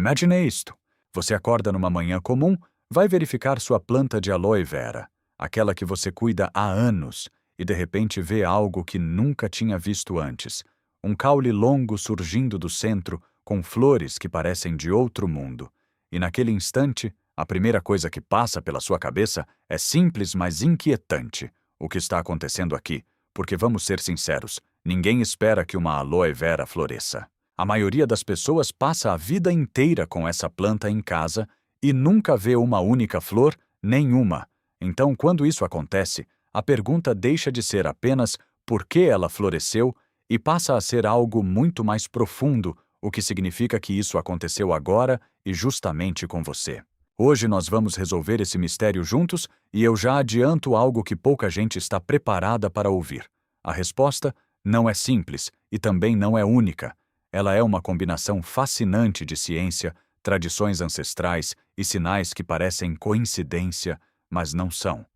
Imagine isto. Você acorda numa manhã comum, vai verificar sua planta de aloe vera, aquela que você cuida há anos, e de repente vê algo que nunca tinha visto antes. Um caule longo surgindo do centro, com flores que parecem de outro mundo. E naquele instante, a primeira coisa que passa pela sua cabeça é simples, mas inquietante. O que está acontecendo aqui? Porque vamos ser sinceros, ninguém espera que uma aloe vera floresça. A maioria das pessoas passa a vida inteira com essa planta em casa e nunca vê uma única flor, nenhuma. Então, quando isso acontece, a pergunta deixa de ser apenas por que ela floresceu e passa a ser algo muito mais profundo, o que significa que isso aconteceu agora e justamente com você. Hoje nós vamos resolver esse mistério juntos e eu já adianto algo que pouca gente está preparada para ouvir. A resposta não é simples e também não é única. Ela é uma combinação fascinante de ciência, tradições ancestrais e sinais que parecem coincidência, mas não são.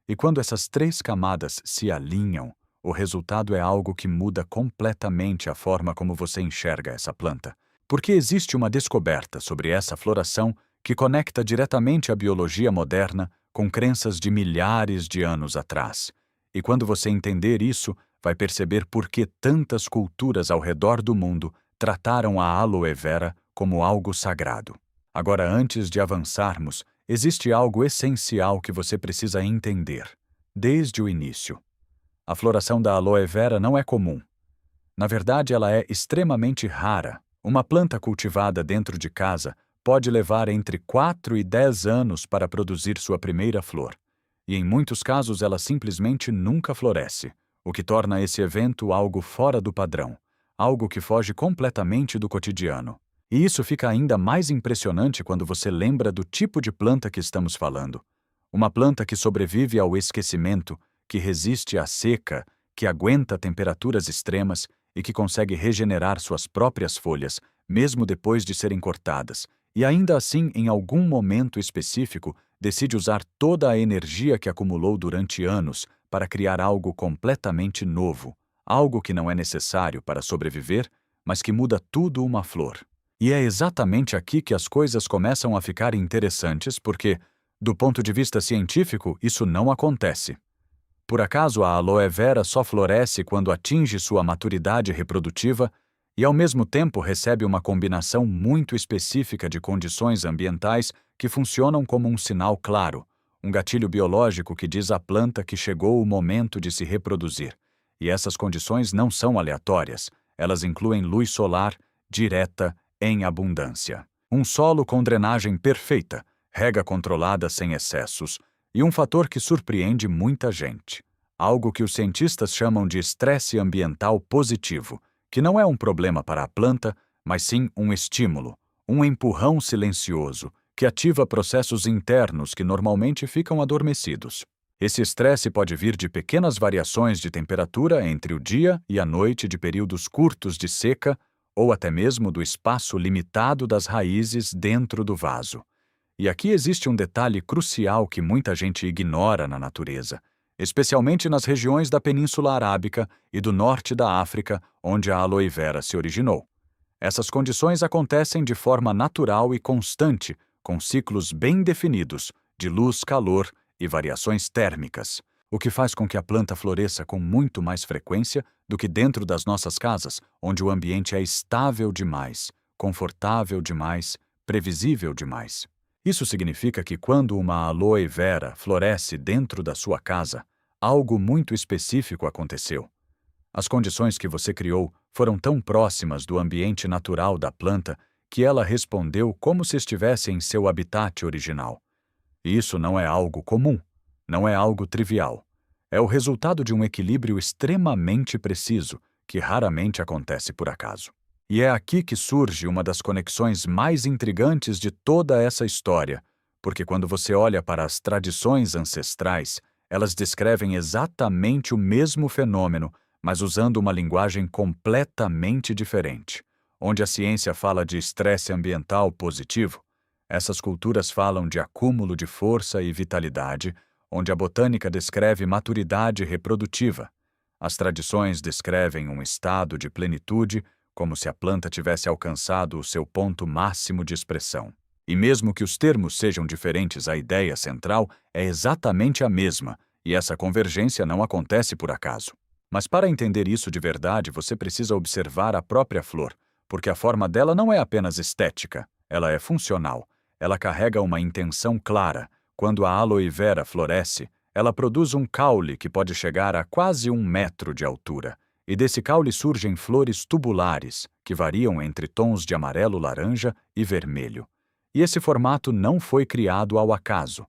E quando essas três camadas se alinham, o resultado é algo que muda completamente a forma como você enxerga essa planta. Porque existe uma descoberta sobre essa floração que conecta diretamente a biologia moderna com crenças de milhares de anos atrás. E quando você entender isso, vai perceber por que tantas culturas ao redor do mundo trataram a aloe vera como algo sagrado. Agora, antes de avançarmos, existe algo essencial que você precisa entender, desde o início. A floração da aloe vera não é comum. Na verdade, ela é extremamente rara. Uma planta cultivada dentro de casa pode levar entre 4 e 10 anos para produzir sua primeira flor. E em muitos casos ela simplesmente nunca floresce, o que torna esse evento algo fora do padrão, algo que foge completamente do cotidiano. E isso fica ainda mais impressionante quando você lembra do tipo de planta que estamos falando. Uma planta que sobrevive ao esquecimento, que resiste à seca, que aguenta temperaturas extremas e que consegue regenerar suas próprias folhas, mesmo depois de serem cortadas, e ainda assim, em algum momento específico, decide usar toda a energia que acumulou durante anos para criar algo completamente novo, algo que não é necessário para sobreviver, mas que muda tudo uma flor. E é exatamente aqui que as coisas começam a ficar interessantes porque, do ponto de vista científico, isso não acontece. Por acaso a aloe vera só floresce quando atinge sua maturidade reprodutiva e, ao mesmo tempo, recebe uma combinação muito específica de condições ambientais que funcionam como um sinal claro, um gatilho biológico que diz à planta que chegou o momento de se reproduzir. E essas condições não são aleatórias, elas incluem luz solar direta em abundância, um solo com drenagem perfeita, rega controlada sem excessos, e um fator que surpreende muita gente. Algo que os cientistas chamam de estresse ambiental positivo, que não é um problema para a planta, mas sim um estímulo, um empurrão silencioso, que ativa processos internos que normalmente ficam adormecidos. Esse estresse pode vir de pequenas variações de temperatura entre o dia e a noite de períodos curtos de seca, ou até mesmo do espaço limitado das raízes dentro do vaso. E aqui existe um detalhe crucial que muita gente ignora na natureza, especialmente nas regiões da Península Arábica e do norte da África, onde a aloe vera se originou. Essas condições acontecem de forma natural e constante, com ciclos bem definidos de luz, calor e variações térmicas, o que faz com que a planta floresça com muito mais frequência do que dentro das nossas casas, onde o ambiente é estável demais, confortável demais, previsível demais. Isso significa que quando uma aloe vera floresce dentro da sua casa, algo muito específico aconteceu. As condições que você criou foram tão próximas do ambiente natural da planta que ela respondeu como se estivesse em seu habitat original. E isso não é algo comum, não é algo trivial. É o resultado de um equilíbrio extremamente preciso, que raramente acontece por acaso. E é aqui que surge uma das conexões mais intrigantes de toda essa história, porque quando você olha para as tradições ancestrais, elas descrevem exatamente o mesmo fenômeno, mas usando uma linguagem completamente diferente. Onde a ciência fala de estresse ambiental positivo, essas culturas falam de acúmulo de força e vitalidade, onde a botânica descreve maturidade reprodutiva. As tradições descrevem um estado de plenitude, como se a planta tivesse alcançado o seu ponto máximo de expressão. E mesmo que os termos sejam diferentes, a ideia central é exatamente a mesma, e essa convergência não acontece por acaso. Mas para entender isso de verdade, você precisa observar a própria flor, porque a forma dela não é apenas estética, ela é funcional. Ela carrega uma intenção clara. Quando a aloe vera floresce, ela produz um caule que pode chegar a quase 1 metro de altura, e desse caule surgem flores tubulares, que variam entre tons de amarelo, laranja e vermelho. E esse formato não foi criado ao acaso.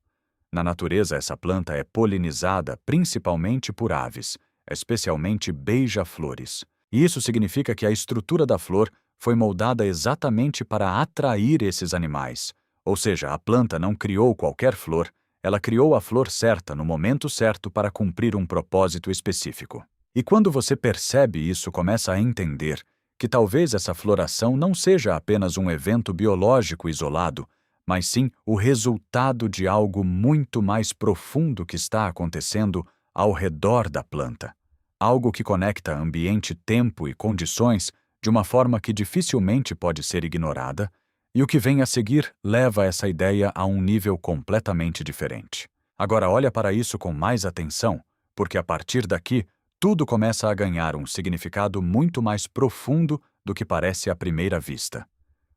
Na natureza, essa planta é polinizada principalmente por aves, especialmente beija-flores. E isso significa que a estrutura da flor foi moldada exatamente para atrair esses animais. Ou seja, a planta não criou qualquer flor, ela criou a flor certa no momento certo para cumprir um propósito específico. E quando você percebe isso, começa a entender que talvez essa floração não seja apenas um evento biológico isolado, mas sim o resultado de algo muito mais profundo que está acontecendo ao redor da planta. Algo que conecta ambiente, tempo e condições de uma forma que dificilmente pode ser ignorada, e o que vem a seguir leva essa ideia a um nível completamente diferente. Agora olha para isso com mais atenção, porque a partir daqui, tudo começa a ganhar um significado muito mais profundo do que parece à primeira vista.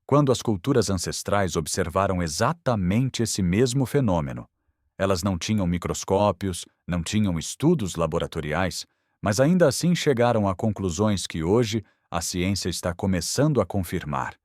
Quando as culturas ancestrais observaram exatamente esse mesmo fenômeno, elas não tinham microscópios, não tinham estudos laboratoriais, mas ainda assim chegaram a conclusões que hoje a ciência está começando a confirmar.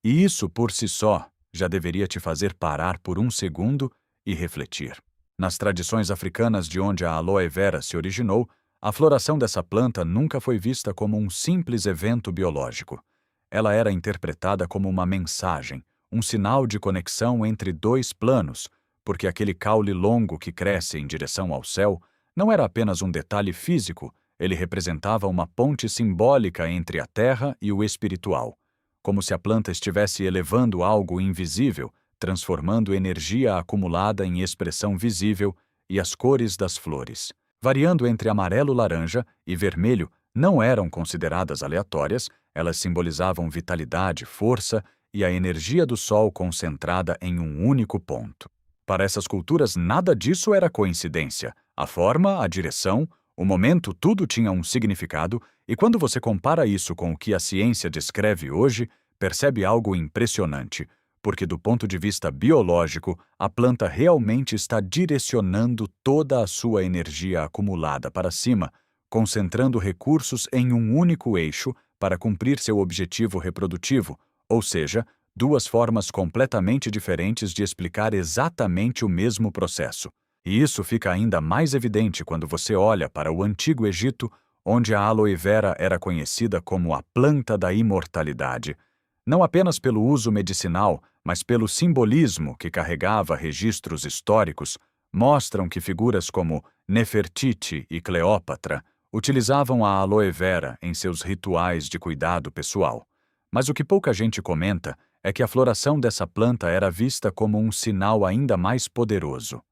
E isso, por si só, já deveria te fazer parar por um segundo e refletir. Nas tradições africanas de onde a aloe vera se originou, a floração dessa planta nunca foi vista como um simples evento biológico. Ela era interpretada como uma mensagem, um sinal de conexão entre dois planos, porque aquele caule longo que cresce em direção ao céu não era apenas um detalhe físico, ele representava uma ponte simbólica entre a terra e o espiritual, como se a planta estivesse elevando algo invisível, transformando energia acumulada em expressão visível, e as cores das flores, variando entre amarelo-laranja e vermelho, não eram consideradas aleatórias, elas simbolizavam vitalidade, força e a energia do sol concentrada em um único ponto. Para essas culturas, nada disso era coincidência. A forma, a direção, o momento, tudo tinha um significado, e quando você compara isso com o que a ciência descreve hoje, percebe algo impressionante, porque do ponto de vista biológico, a planta realmente está direcionando toda a sua energia acumulada para cima, concentrando recursos em um único eixo para cumprir seu objetivo reprodutivo, ou seja, duas formas completamente diferentes de explicar exatamente o mesmo processo. E isso fica ainda mais evidente quando você olha para o Antigo Egito, onde a aloe vera era conhecida como a planta da imortalidade, não apenas pelo uso medicinal, mas pelo simbolismo que carregava registros históricos, mostram que figuras como Nefertiti e Cleópatra utilizavam a aloe vera em seus rituais de cuidado pessoal. Mas o que pouca gente comenta é que a floração dessa planta era vista como um sinal ainda mais poderoso.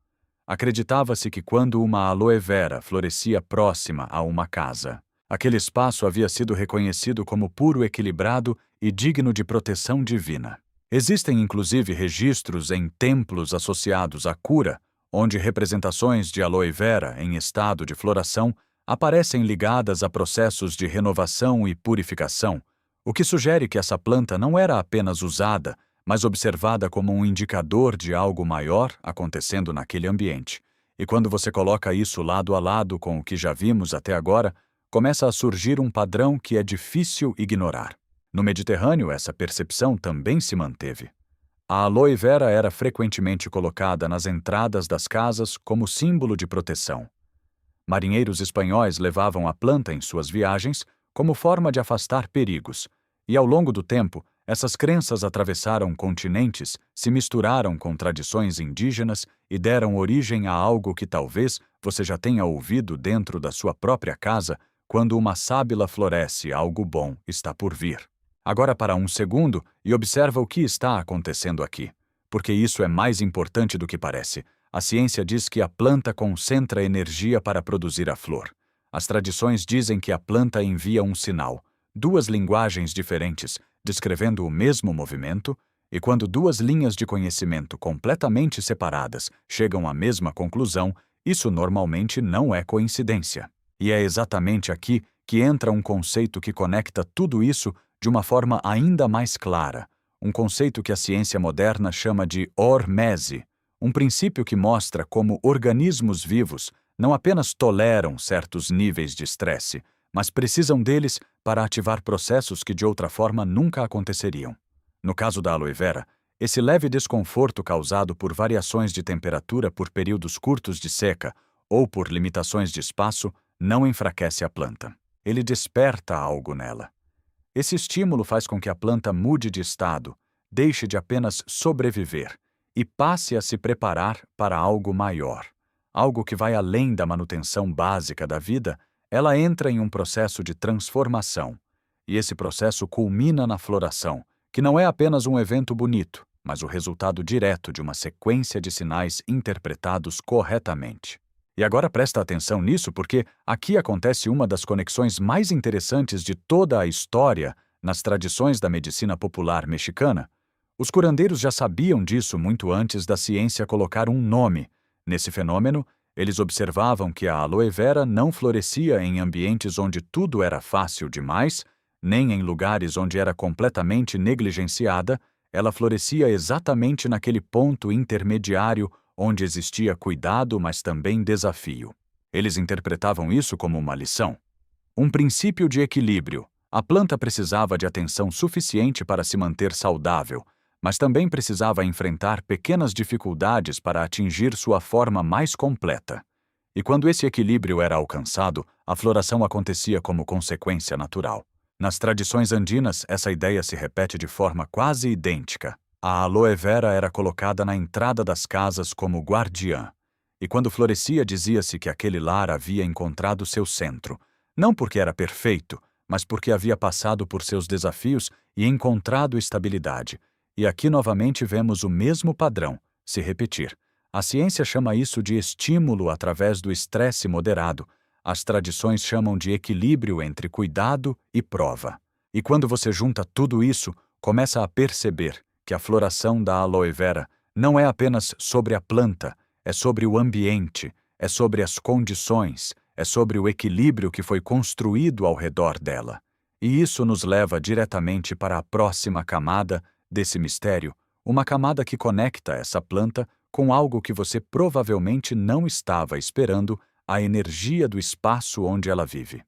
Acreditava-se que quando uma aloe vera florescia próxima a uma casa, aquele espaço havia sido reconhecido como puro, equilibrado e digno de proteção divina. Existem inclusive registros em templos associados à cura, onde representações de aloe vera em estado de floração aparecem ligadas a processos de renovação e purificação, o que sugere que essa planta não era apenas usada, mas observada como um indicador de algo maior acontecendo naquele ambiente. E quando você coloca isso lado a lado com o que já vimos até agora, começa a surgir um padrão que é difícil ignorar. No Mediterrâneo, essa percepção também se manteve. A aloe vera era frequentemente colocada nas entradas das casas como símbolo de proteção. Marinheiros espanhóis levavam a planta em suas viagens como forma de afastar perigos, e ao longo do tempo, essas crenças atravessaram continentes, se misturaram com tradições indígenas e deram origem a algo que talvez você já tenha ouvido dentro da sua própria casa quando uma sábila floresce, algo bom está por vir. Agora para um segundo e observa o que está acontecendo aqui, porque isso é mais importante do que parece. A ciência diz que a planta concentra energia para produzir a flor. As tradições dizem que a planta envia um sinal. duas linguagens diferentes descrevendo o mesmo movimento, e quando duas linhas de conhecimento completamente separadas chegam à mesma conclusão, isso normalmente não é coincidência. E é exatamente aqui que entra um conceito que conecta tudo isso de uma forma ainda mais clara, um conceito que a ciência moderna chama de hormese, um princípio que mostra como organismos vivos não apenas toleram certos níveis de estresse, mas precisam deles para ativar processos que de outra forma nunca aconteceriam. No caso da aloe vera, esse leve desconforto causado por variações de temperatura por períodos curtos de seca ou por limitações de espaço não enfraquece a planta. Ele desperta algo nela. Esse estímulo faz com que a planta mude de estado, deixe de apenas sobreviver e passe a se preparar para algo maior, algo que vai além da manutenção básica da vida. Ela entra em um processo de transformação, e esse processo culmina na floração, que não é apenas um evento bonito, mas o resultado direto de uma sequência de sinais interpretados corretamente. E agora presta atenção nisso porque aqui acontece uma das conexões mais interessantes de toda a história nas tradições da medicina popular mexicana. Os curandeiros já sabiam disso muito antes da ciência colocar um nome nesse fenômeno. Eles observavam que a aloe vera não florescia em ambientes onde tudo era fácil demais, nem em lugares onde era completamente negligenciada. Ela florescia exatamente naquele ponto intermediário onde existia cuidado, mas também desafio. Eles interpretavam isso como uma lição. Um princípio de equilíbrio. A planta precisava de atenção suficiente para se manter saudável, mas também precisava enfrentar pequenas dificuldades para atingir sua forma mais completa. E quando esse equilíbrio era alcançado, a floração acontecia como consequência natural. Nas tradições andinas, essa ideia se repete de forma quase idêntica. A aloe vera era colocada na entrada das casas como guardiã, e quando florescia dizia-se que aquele lar havia encontrado seu centro, não porque era perfeito, mas porque havia passado por seus desafios e encontrado estabilidade. E aqui novamente vemos o mesmo padrão se repetir. A ciência chama isso de estímulo através do estresse moderado. As tradições chamam de equilíbrio entre cuidado e prova. E quando você junta tudo isso, começa a perceber que a floração da aloe vera não é apenas sobre a planta, é sobre o ambiente, é sobre as condições, é sobre o equilíbrio que foi construído ao redor dela. E isso nos leva diretamente para a próxima camada desse mistério, uma camada que conecta essa planta com algo que você provavelmente não estava esperando, a energia do espaço onde ela vive.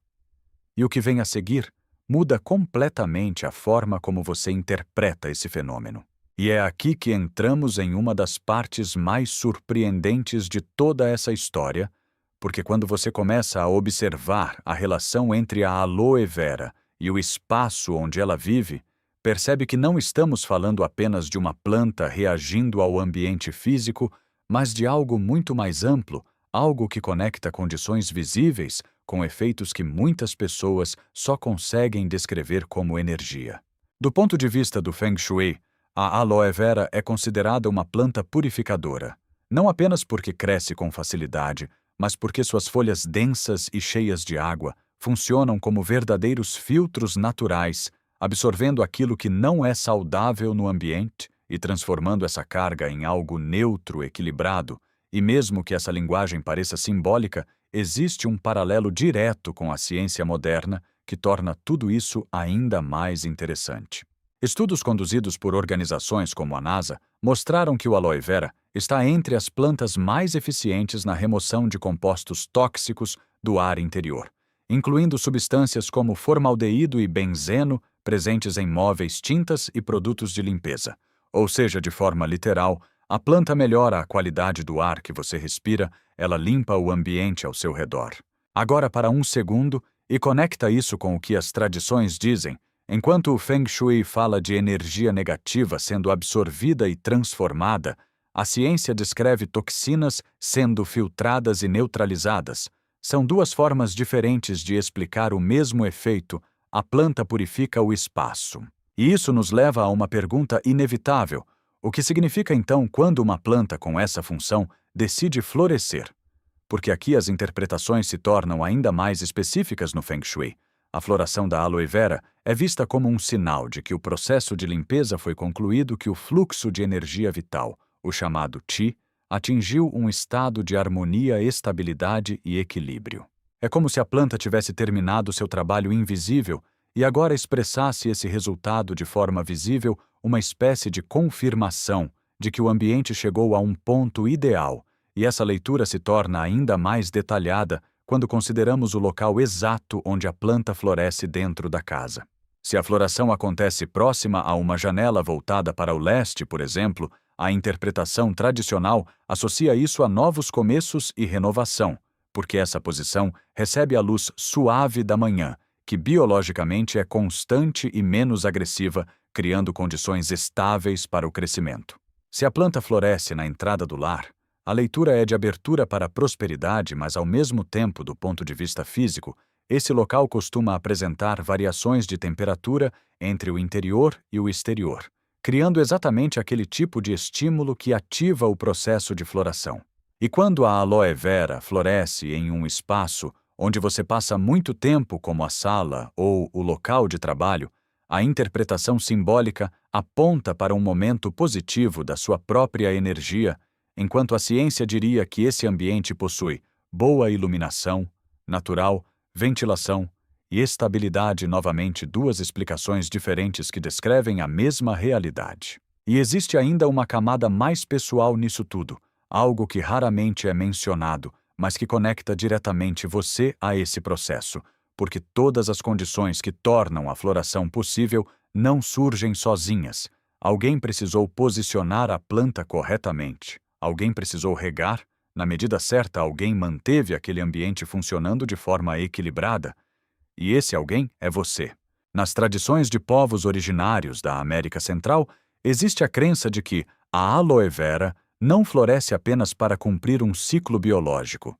E o que vem a seguir muda completamente a forma como você interpreta esse fenômeno. E é aqui que entramos em uma das partes mais surpreendentes de toda essa história, porque quando você começa a observar a relação entre a aloe vera e o espaço onde ela vive, percebe que não estamos falando apenas de uma planta reagindo ao ambiente físico, mas de algo muito mais amplo, algo que conecta condições visíveis com efeitos que muitas pessoas só conseguem descrever como energia. Do ponto de vista do Feng Shui, a aloe vera é considerada uma planta purificadora, não apenas porque cresce com facilidade, mas porque suas folhas densas e cheias de água funcionam como verdadeiros filtros naturais, absorvendo aquilo que não é saudável no ambiente e transformando essa carga em algo neutro, equilibrado. E mesmo que essa linguagem pareça simbólica, existe um paralelo direto com a ciência moderna que torna tudo isso ainda mais interessante. Estudos conduzidos por organizações como a NASA mostraram que o aloe vera está entre as plantas mais eficientes na remoção de compostos tóxicos do ar interior, incluindo substâncias como formaldeído e benzeno presentes em móveis, tintas e produtos de limpeza. Ou seja, de forma literal, a planta melhora a qualidade do ar que você respira, ela limpa o ambiente ao seu redor. Agora para um segundo e conecta isso com o que as tradições dizem. Enquanto o Feng Shui fala de energia negativa sendo absorvida e transformada, a ciência descreve toxinas sendo filtradas e neutralizadas. São duas formas diferentes de explicar o mesmo efeito. A planta purifica o espaço. E isso nos leva a uma pergunta inevitável. O que significa então quando uma planta com essa função decide florescer? Porque aqui as interpretações se tornam ainda mais específicas no Feng Shui. A floração da aloe vera é vista como um sinal de que o processo de limpeza foi concluído, que o fluxo de energia vital, o chamado Qi, atingiu um estado de harmonia, estabilidade e equilíbrio. É como se a planta tivesse terminado seu trabalho invisível e agora expressasse esse resultado de forma visível, uma espécie de confirmação de que o ambiente chegou a um ponto ideal, e essa leitura se torna ainda mais detalhada quando consideramos o local exato onde a planta floresce dentro da casa. Se a floração acontece próxima a uma janela voltada para o leste, por exemplo, a interpretação tradicional associa isso a novos começos e renovação, porque essa posição recebe a luz suave da manhã, que biologicamente é constante e menos agressiva, criando condições estáveis para o crescimento. Se a planta floresce na entrada do lar, a leitura é de abertura para a prosperidade, mas ao mesmo tempo, do ponto de vista físico, esse local costuma apresentar variações de temperatura entre o interior e o exterior, criando exatamente aquele tipo de estímulo que ativa o processo de floração. E quando a aloe vera floresce em um espaço onde você passa muito tempo, como a sala ou o local de trabalho, a interpretação simbólica aponta para um momento positivo da sua própria energia, enquanto a ciência diria que esse ambiente possui boa iluminação, natural, ventilação e estabilidade, novamente duas explicações diferentes que descrevem a mesma realidade. E existe ainda uma camada mais pessoal nisso tudo, algo que raramente é mencionado, mas que conecta diretamente você a esse processo, porque todas as condições que tornam a floração possível não surgem sozinhas. Alguém precisou posicionar a planta corretamente, alguém precisou regar, na medida certa alguém manteve aquele ambiente funcionando de forma equilibrada, e esse alguém é você. Nas tradições de povos originários da América Central, existe a crença de que a aloe vera não floresce apenas para cumprir um ciclo biológico.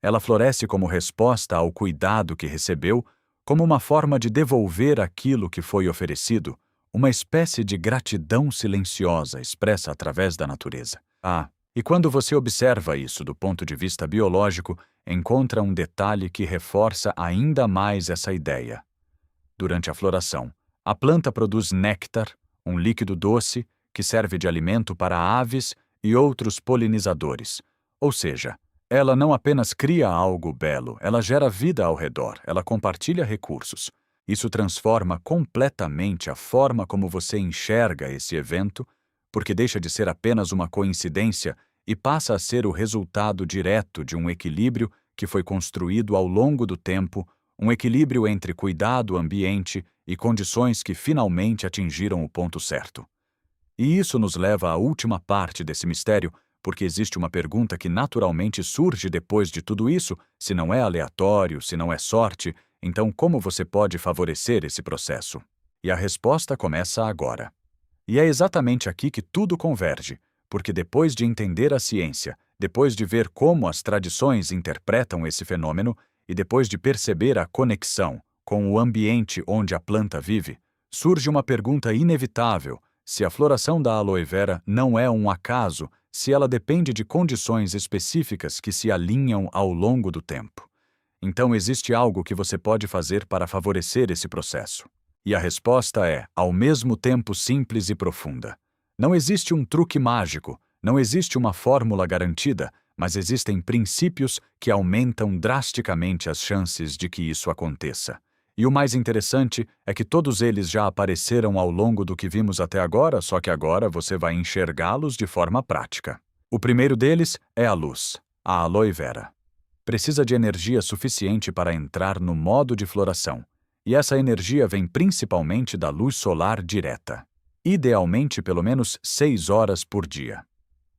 Ela floresce como resposta ao cuidado que recebeu, como uma forma de devolver aquilo que foi oferecido, uma espécie de gratidão silenciosa expressa através da natureza. E quando você observa isso do ponto de vista biológico, encontra um detalhe que reforça ainda mais essa ideia. Durante a floração, a planta produz néctar, um líquido doce que serve de alimento para aves e outros polinizadores. Ou seja, ela não apenas cria algo belo, ela gera vida ao redor, ela compartilha recursos. Isso transforma completamente a forma como você enxerga esse evento, porque deixa de ser apenas uma coincidência e passa a ser o resultado direto de um equilíbrio que foi construído ao longo do tempo, um equilíbrio entre cuidado ambiente e condições que finalmente atingiram o ponto certo. E isso nos leva à última parte desse mistério, porque existe uma pergunta que naturalmente surge depois de tudo isso: se não é aleatório, se não é sorte, então como você pode favorecer esse processo? E a resposta começa agora. E é exatamente aqui que tudo converge, porque depois de entender a ciência, depois de ver como as tradições interpretam esse fenômeno e depois de perceber a conexão com o ambiente onde a planta vive, surge uma pergunta inevitável: se a floração da aloe vera não é um acaso, se ela depende de condições específicas que se alinham ao longo do tempo. Então existe algo que você pode fazer para favorecer esse processo. E a resposta é, ao mesmo tempo, simples e profunda. Não existe um truque mágico, não existe uma fórmula garantida, mas existem princípios que aumentam drasticamente as chances de que isso aconteça. E o mais interessante é que todos eles já apareceram ao longo do que vimos até agora, só que agora você vai enxergá-los de forma prática. O primeiro deles é a luz, a aloe vera. Precisa de energia suficiente para entrar no modo de floração, e essa energia vem principalmente da luz solar direta, idealmente pelo menos 6 horas por dia.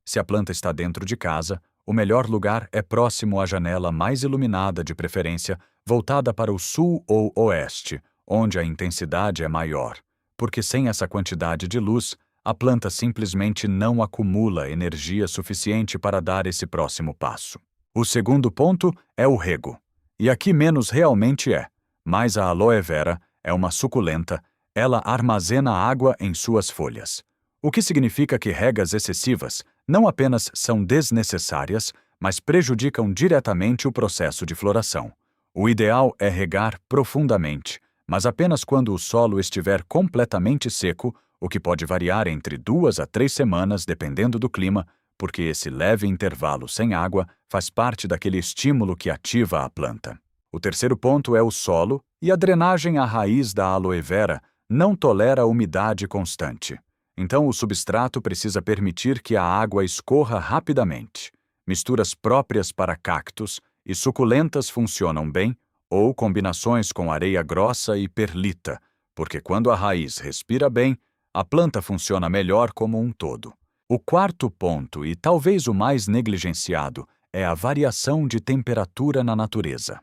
Se a planta está dentro de casa, o melhor lugar é próximo à janela mais iluminada, de preferência voltada para o sul ou oeste, onde a intensidade é maior, porque sem essa quantidade de luz, a planta simplesmente não acumula energia suficiente para dar esse próximo passo. O segundo ponto é o rego. E aqui menos realmente é, mas a aloe vera é uma suculenta, ela armazena água em suas folhas. O que significa que regas excessivas não apenas são desnecessárias, mas prejudicam diretamente o processo de floração. O ideal é regar profundamente, mas apenas quando o solo estiver completamente seco, o que pode variar entre 2 a 3 semanas, dependendo do clima, porque esse leve intervalo sem água faz parte daquele estímulo que ativa a planta. O terceiro ponto é o solo, e a drenagem à raiz da aloe vera não tolera umidade constante. Então, o substrato precisa permitir que a água escorra rapidamente. Misturas próprias para cactos e suculentas funcionam bem, ou combinações com areia grossa e perlita, porque quando a raiz respira bem, a planta funciona melhor como um todo. O quarto ponto, e talvez o mais negligenciado, é a variação de temperatura na natureza.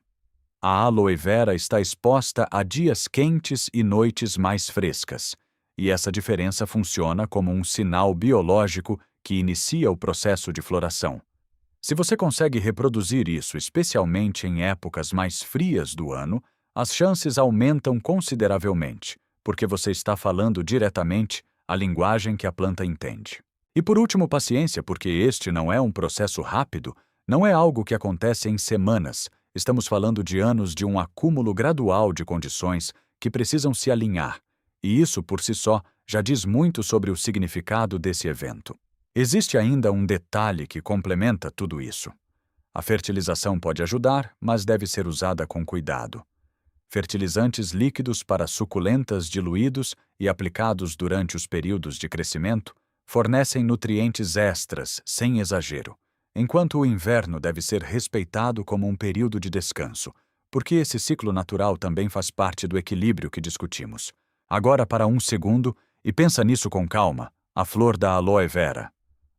A aloe vera está exposta a dias quentes e noites mais frescas, e essa diferença funciona como um sinal biológico que inicia o processo de floração. Se você consegue reproduzir isso, especialmente em épocas mais frias do ano, as chances aumentam consideravelmente, porque você está falando diretamente a linguagem que a planta entende. E por último, paciência, porque este não é um processo rápido, não é algo que acontece em semanas. Estamos falando de anos de um acúmulo gradual de condições que precisam se alinhar, e isso por si só já diz muito sobre o significado desse evento. Existe ainda um detalhe que complementa tudo isso. A fertilização pode ajudar, mas deve ser usada com cuidado. Fertilizantes líquidos para suculentas diluídos e aplicados durante os períodos de crescimento fornecem nutrientes extras, sem exagero, enquanto o inverno deve ser respeitado como um período de descanso, porque esse ciclo natural também faz parte do equilíbrio que discutimos. Agora para um segundo, e pensa nisso com calma, a flor da aloe vera.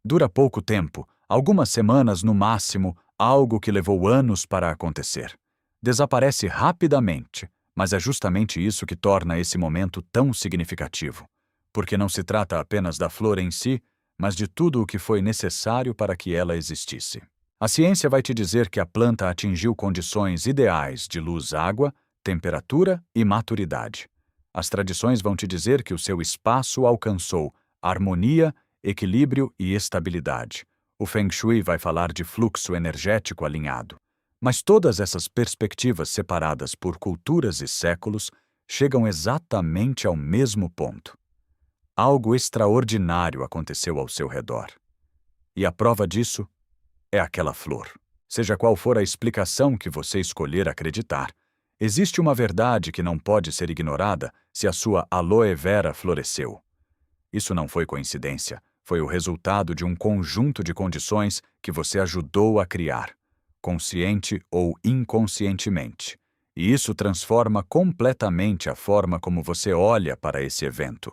Dura pouco tempo, algumas semanas no máximo, algo que levou anos para acontecer. Desaparece rapidamente, mas é justamente isso que torna esse momento tão significativo, porque não se trata apenas da flor em si, mas de tudo o que foi necessário para que ela existisse. A ciência vai te dizer que a planta atingiu condições ideais de luz-água, temperatura e maturidade. As tradições vão te dizer que o seu espaço alcançou harmonia, equilíbrio e estabilidade. O Feng Shui vai falar de fluxo energético alinhado. Mas todas essas perspectivas separadas por culturas e séculos chegam exatamente ao mesmo ponto. Algo extraordinário aconteceu ao seu redor. E a prova disso é aquela flor. Seja qual for a explicação que você escolher acreditar, existe uma verdade que não pode ser ignorada se a sua aloe vera floresceu. Isso não foi coincidência, foi o resultado de um conjunto de condições que você ajudou a criar, consciente ou inconscientemente. E isso transforma completamente a forma como você olha para esse evento.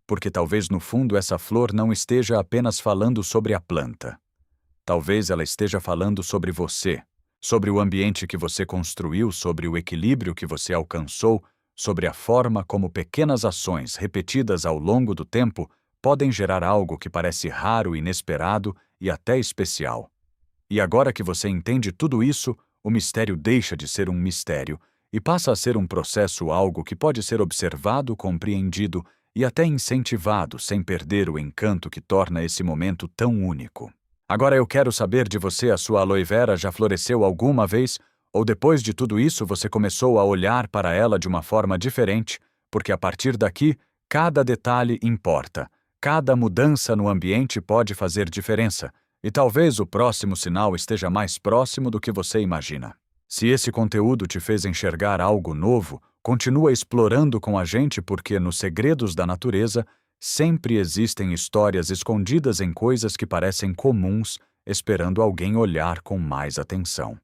Porque talvez no fundo essa flor não esteja apenas falando sobre a planta. Talvez ela esteja falando sobre você, sobre o ambiente que você construiu, sobre o equilíbrio que você alcançou, sobre a forma como pequenas ações repetidas ao longo do tempo podem gerar algo que parece raro, inesperado e até especial. E agora que você entende tudo isso, o mistério deixa de ser um mistério e passa a ser um processo, algo que pode ser observado, compreendido e até incentivado sem perder o encanto que torna esse momento tão único. Agora eu quero saber de você, a sua aloe vera já floresceu alguma vez? Ou depois de tudo isso você começou a olhar para ela de uma forma diferente, porque a partir daqui, cada detalhe importa, cada mudança no ambiente pode fazer diferença, e talvez o próximo sinal esteja mais próximo do que você imagina. Se esse conteúdo te fez enxergar algo novo, continua explorando com a gente, porque nos segredos da natureza sempre existem histórias escondidas em coisas que parecem comuns, esperando alguém olhar com mais atenção.